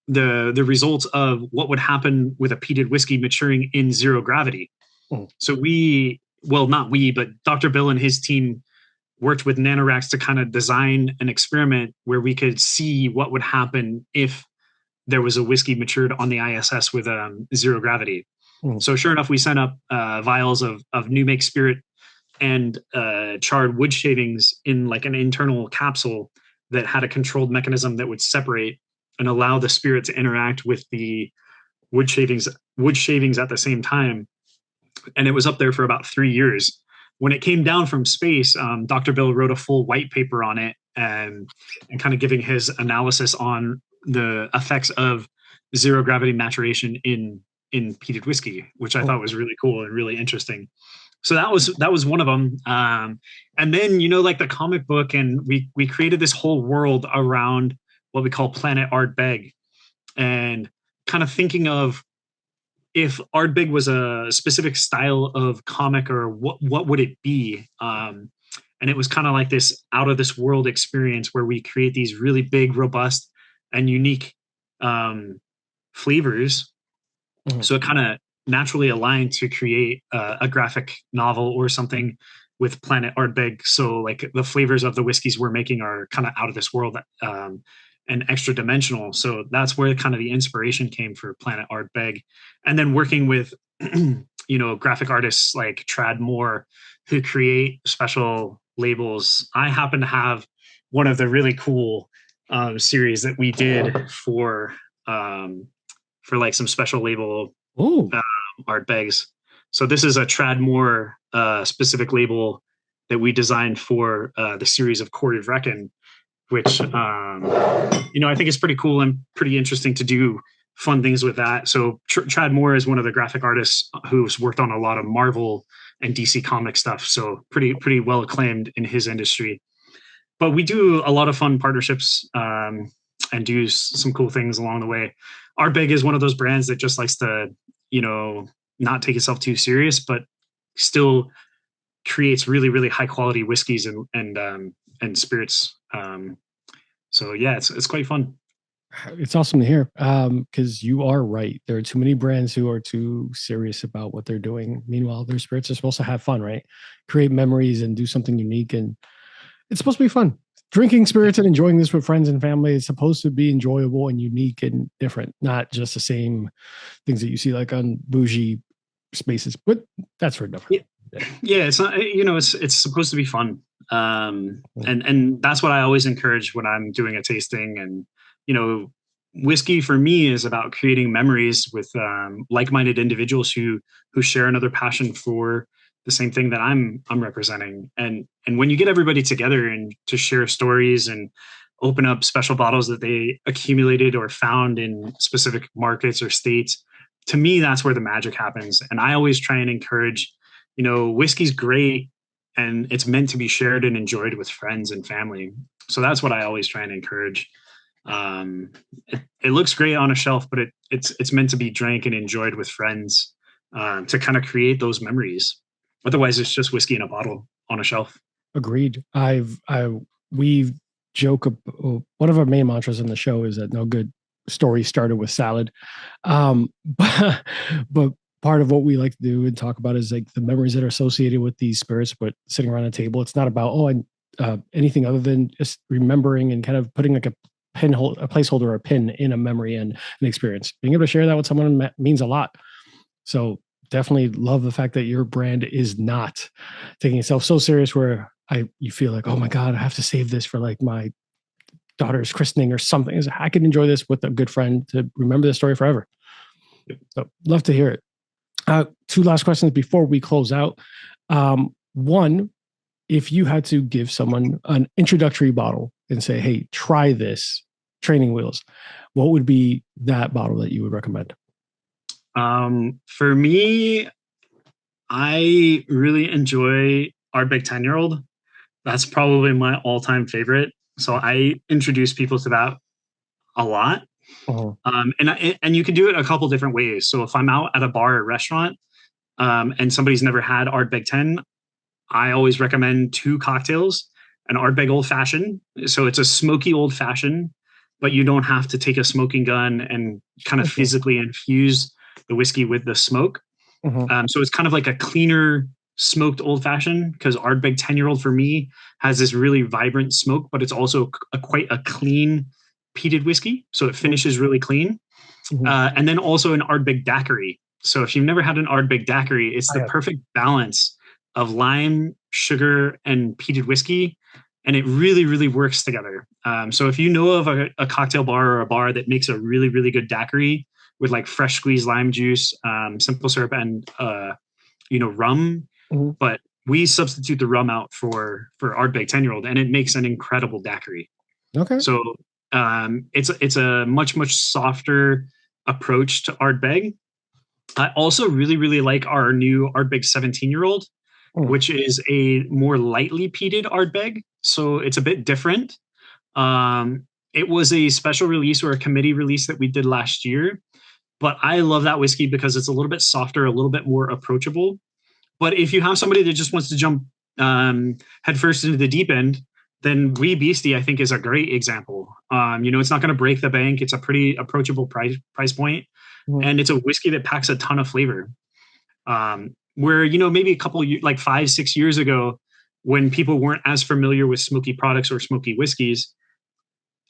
the results of what would happen with a peated whiskey maturing in zero gravity. So not we, but Dr. Bill and his team worked with Nanoracks to kind of design an experiment where we could see what would happen if there was a whiskey matured on the ISS with zero gravity. So sure enough, we sent up vials of new make spirit and charred wood shavings in like an internal capsule that had a controlled mechanism that would separate and allow the spirit to interact with the wood shavings at the same time. And it was up there for about 3 years. When it came down from space, Dr. Bill wrote a full white paper on it and kind of giving his analysis on the effects of zero gravity maturation in peated whiskey, which I thought was really cool and really interesting. So that was one of them. And then, like the comic book, and we created this whole world around what we call Planet Ardbeg, and kind of thinking of if Ardbeg was a specific style of comic, or what would it be? And it was kind of like this out of this world experience where we create these really big, robust, and unique flavors. So it kind of naturally aligned to create a graphic novel or something with Planet Ardbeg. So like the flavors of the whiskeys we're making are kind of out of this world and extra dimensional. So that's where kind of the inspiration came for Planet Ardbeg. And then working with, graphic artists like Trad Moore, who create special labels. I happen to have one of the really cool series that we did for like some special label Ardbegs. So this is a Trad Moore specific label that we designed for the series of Court of Reckon, which I think is pretty cool and pretty interesting to do fun things with that. So Trad Moore is one of the graphic artists who's worked on a lot of Marvel and DC comic stuff. So pretty well acclaimed in his industry. But we do a lot of fun partnerships and do some cool things along the way. Ardbeg is one of those brands that just likes to, you know, not take itself too serious, but still creates really, really high quality whiskeys and spirits. So yeah, it's quite fun. It's awesome to hear because you are right. There are too many brands who are too serious about what they're doing. Meanwhile, their spirits are supposed to have fun, right? Create memories and do something unique. And it's supposed to be fun. Drinking spirits and enjoying this with friends and family is supposed to be enjoyable and unique and different, not just the same things that you see like on bougie spaces. But that's for another. Yeah, it's not, you know, it's supposed to be fun. And that's what I always encourage when I'm doing a tasting. And you know, whiskey for me is about creating memories with like-minded individuals who share another passion for the same thing that I'm representing. And when you get everybody together and to share stories and open up special bottles that they accumulated or found in specific markets or states, to me that's where the magic happens. And I always try and encourage, you know, whiskey's great and it's meant to be shared and enjoyed with friends and family. So that's what I always try and encourage. It looks great on a shelf, but it's meant to be drank and enjoyed with friends to kind of create those memories. Otherwise, it's just whiskey in a bottle on a shelf. Agreed. We joke. One of our main mantras in the show is that no good story started with salad. But part of what we like to do and talk about is like the memories that are associated with these spirits, but sitting around a table, it's not about, anything other than just remembering and kind of putting like a placeholder or a pin in a memory and an experience. Being able to share that with someone means a lot. So definitely love the fact that your brand is not taking itself so serious where you feel like, oh my God, I have to save this for like my daughter's christening or something. I can enjoy this with a good friend to remember the story forever. So love to hear it. Two last questions before we close out. One, if you had to give someone an introductory bottle and say, hey, try this training wheels, what would be that bottle that you would recommend? For me, I really enjoy Ardbeg 10-year-old. That's probably my all-time favorite. So I introduce people to that a lot. Uh-huh. And you can do it a couple different ways. So if I'm out at a bar or restaurant and somebody's never had Ardbeg 10, I always recommend two cocktails, an Ardbeg old fashioned. So it's a smoky old fashioned, but you don't have to take a smoking gun and kind of physically infuse the whiskey with the smoke. Uh-huh. So it's kind of like a cleaner smoked old fashioned, because Ardbeg 10-year-old for me has this really vibrant smoke, but it's also quite a clean peated whiskey. So it finishes really clean. And then also an Ardbeg daiquiri. So if you've never had an Ardbeg daiquiri, it's the perfect balance of lime, sugar, and peated whiskey. And it really, really works together. So if you know of a cocktail bar or a bar that makes a really, really good daiquiri with like fresh squeezed lime juice, simple syrup, and rum, but we substitute the rum out for Ardbeg 10-year-old, and it makes an incredible daiquiri. Okay. So it's a much, much softer approach to Ardbeg. I also really, really like our new Ardbeg 17-year-old, which is a more lightly peated Ardbeg. So it's a bit different. It was a special release or a committee release that we did last year, but I love that whiskey because it's a little bit softer, a little bit more approachable. But if you have somebody that just wants to jump headfirst into the deep end, then Beastie, I think, is a great example. It's not going to break the bank. It's a pretty approachable price point. And it's a whiskey that packs a ton of flavor. Where, maybe a couple like 5-6 years ago, when people weren't as familiar with smoky products or smoky whiskeys,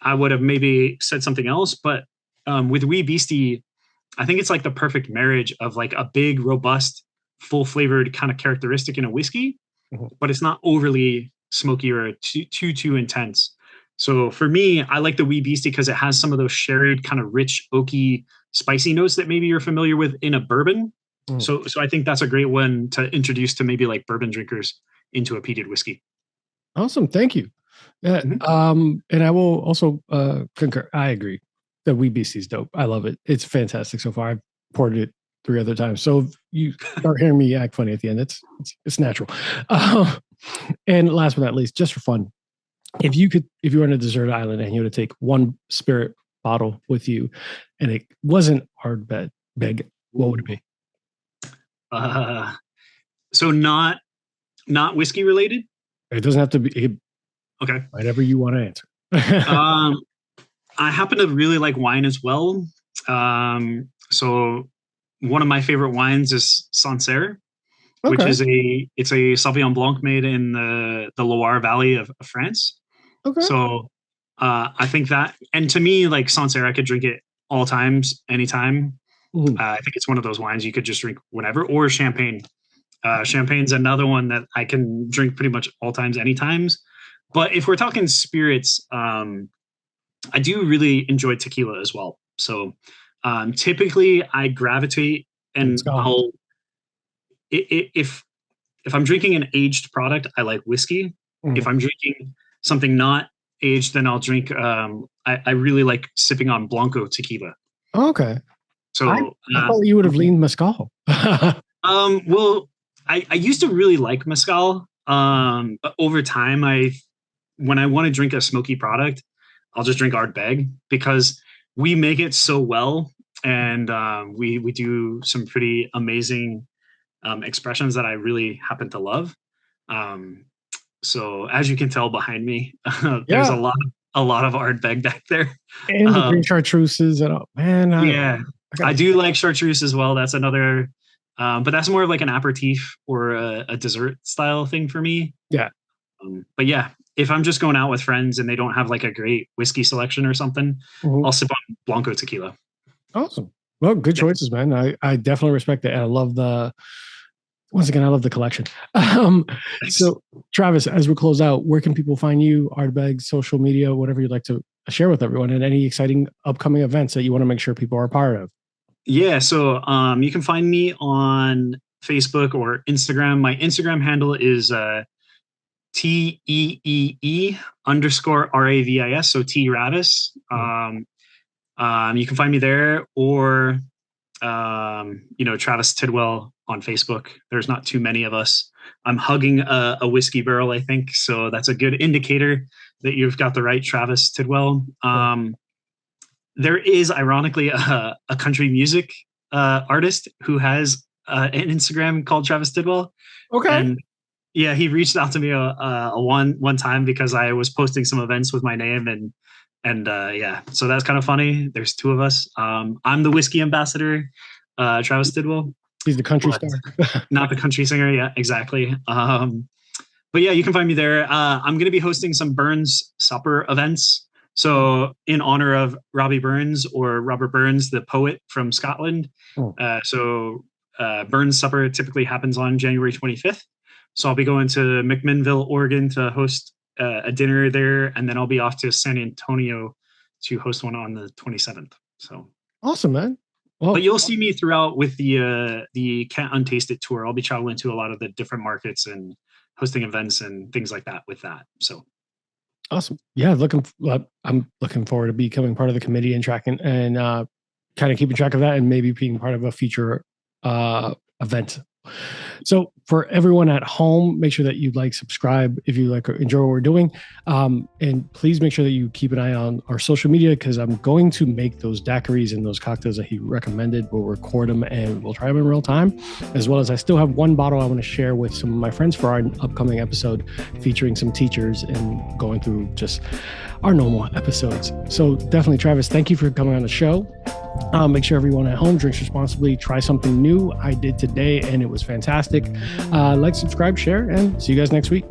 I would have maybe said something else. But with Beastie, I think it's like the perfect marriage of like a big, robust, full flavored kind of characteristic in a whiskey, but it's not overly smoky or too intense. So for me, I like the Beastie because it has some of those sherried kind of rich, oaky, spicy notes that maybe you're familiar with in a bourbon. So I think that's a great one to introduce to maybe like bourbon drinkers into a peated whiskey. Awesome. Thank you. Yeah. And I will also concur. I agree. The Beastie is dope. I love it. It's fantastic so far. I've poured it 3 other times. So if you start hearing me act funny at the end, it's natural. And last but not least, just for fun, if you were on a desert island and you had to take one spirit bottle with you and it wasn't Ardbeg, what would it be? So not whiskey related. It doesn't have to be. Okay. Whatever you want to answer. I happen to really like wine as well. So one of my favorite wines is Sancerre, which is it's a Sauvignon Blanc made in the Loire Valley of France. Okay. So I think that, and to me, like Sancerre, I could drink it all times, anytime. I think it's one of those wines you could just drink whenever, or champagne. Champagne's another one that I can drink pretty much all times, any times. But if we're talking spirits, I do really enjoy tequila as well. So typically I gravitate and if I'm drinking an aged product, I like whiskey. If I'm drinking something not aged, then I'll drink, I really like sipping on Blanco tequila. Okay. So I thought you would have leaned mezcal. Well, I used to really like mezcal. But over time, when I want to drink a smoky product, I'll just drink Ardbeg because we make it so well, and we do some pretty amazing expressions that I really happen to love. So as you can tell behind me, there's a lot of Ardbeg back there, and the green chartreuses. And man, I do like chartreuse as well. That's another, but that's more of like an aperitif or a dessert style thing for me. Yeah. But yeah, if I'm just going out with friends and they don't have like a great whiskey selection or something, I'll sip on Blanco tequila. Awesome. Well, good choices, man. I definitely respect it. And I love once again, I love the collection. So Travis, as we close out, where can people find you, Ardbeg, social media, whatever you'd like to share with everyone, and any exciting upcoming events that you want to make sure people are a part of? Yeah. So you can find me on Facebook or Instagram. My Instagram handle is TEEE_RAVIS. So T Ravis. You can find me there, or Travis Tidwell on Facebook. There's not too many of us. I'm hugging a whiskey barrel, I think. So that's a good indicator that you've got the right Travis Tidwell. There is ironically a country music artist who has an Instagram called Travis Tidwell. Okay. And yeah, he reached out to me one time because I was posting some events with my name, and so that's kind of funny. There's two of us. I'm the whiskey ambassador, Travis Tidwell. He's the country star, not the country singer. Yeah, exactly. But yeah, you can find me there. I'm going to be hosting some Burns supper events. So in honor of Robbie Burns, or Robert Burns, the poet from Scotland. Burns supper typically happens on January 25th. So I'll be going to McMinnville, Oregon to host a dinner there. And then I'll be off to San Antonio to host one on the 27th. So awesome, man. Well, but you'll see me throughout with the Can't Untaste It tour. I'll be traveling to a lot of the different markets and hosting events and things like that with that. So awesome. Yeah. I'm looking forward to becoming part of the committee and tracking and kind of keeping track of that, and maybe being part of a future event. So for everyone at home, make sure that you subscribe if you enjoy what we're doing. And please make sure that you keep an eye on our social media, because I'm going to make those daiquiris and those cocktails that he recommended. We'll record them and we'll try them in real time, as well as I still have one bottle I want to share with some of my friends for our upcoming episode featuring some teachers and going through just our normal episodes. So definitely, Travis, thank you for coming on the show. Make sure everyone at home drinks responsibly. Try something new. I did today and it was fantastic. Like, subscribe, share, and see you guys next week.